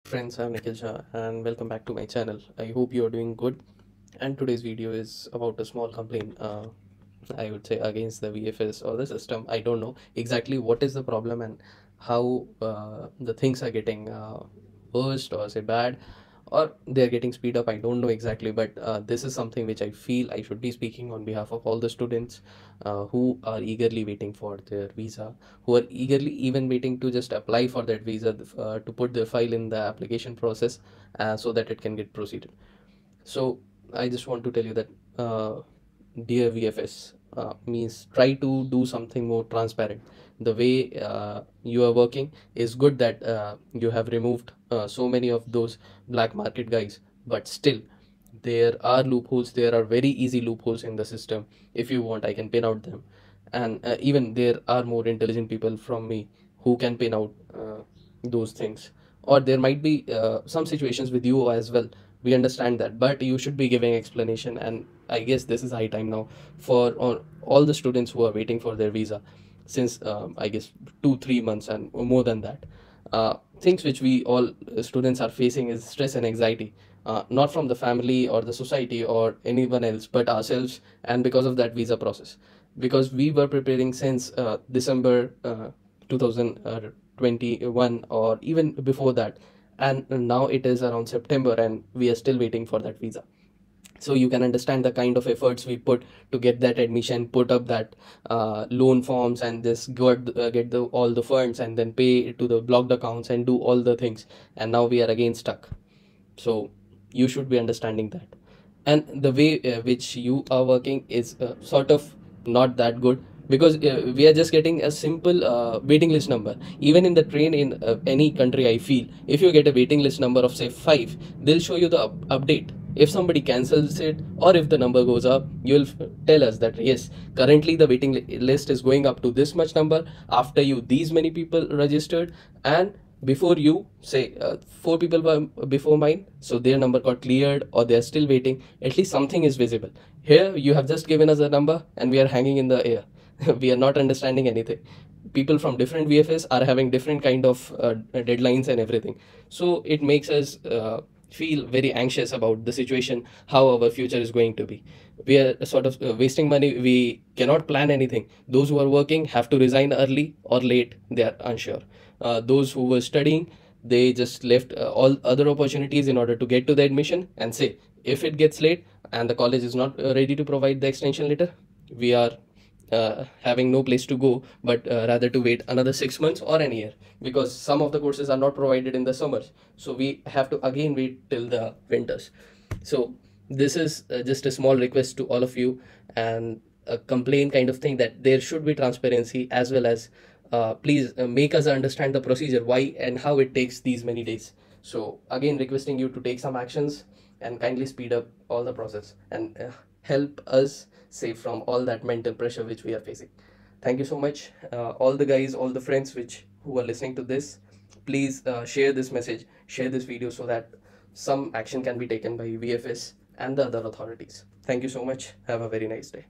Friends, I'm Nikhil Shah and welcome back to my channel. I hope you are doing good. And today's video is about a small complaint, I would say, against the VFS or the system. I don't know exactly what is the problem and how the things are getting worse or say bad, or they're getting speed up. I don't know exactly, but this is something which I feel I should be speaking on behalf of all the students who are eagerly waiting for their visa, who are eagerly even waiting to just apply for that visa, to put their file in the application process so that it can get proceeded. So I just want to tell you that, dear VFS, means try to do something more transparent. The way you are working is good, that you have removed so many of those black market guys, but still there are loopholes. There are very easy loopholes in the system. If you want, I can pin out them, and even there are more intelligent people from me who can pin out those things. Or there might be some situations with you as well. We understand that, but you should be giving explanation, and I guess this is high time now for all the students who are waiting for their visa since I guess 2-3 months and more than that. Things which we all students are facing is stress and anxiety, not from the family or the society or anyone else, but ourselves, and because of that visa process. Because we were preparing since December 2021 or even before that, and now it is around September and we are still waiting for that visa. So you can understand the kind of efforts we put to get that admission, put up that loan forms, and just get all the funds and then pay to the blocked accounts and do all the things, and now we are again stuck. So you should be understanding that, and the way which you are working is sort of not that good, because we are just getting a simple waiting list number. Even in the train in any country, I feel if you get a waiting list number of say 5, they'll show you the update. If somebody cancels it or if the number goes up, you'll tell us that yes, currently the waiting list is going up to this much number, after you these many people registered, and before you say 4 people were before mine, so their number got cleared or they're still waiting. At least something is visible. Here you have just given us a number and we are hanging in the air. We are not understanding anything. People from different VFS are having different kind of deadlines and everything, so it makes us feel very anxious about the situation, how our future is going to be. We are sort of wasting money. We cannot plan anything. Those who are working have to resign early or late, they are unsure. Those who were studying, they just left all other opportunities in order to get to the admission, and say if it gets late and the college is not ready to provide the extension letter, we are having no place to go, but rather to wait another 6 months or an year, because some of the courses are not provided in the summers, so we have to again wait till the winters. So this is just a small request to all of you, and a complaint kind of thing, that there should be transparency, as well as please make us understand the procedure, why and how it takes these many days. So again, requesting you to take some actions and kindly speed up all the process, and help us save from all that mental pressure which we are facing. Thank you so much, all the guys, all the friends who are listening to this. Please share this message, share this video, so that some action can be taken by VFS and the other authorities. Thank you so much. Have a very nice day.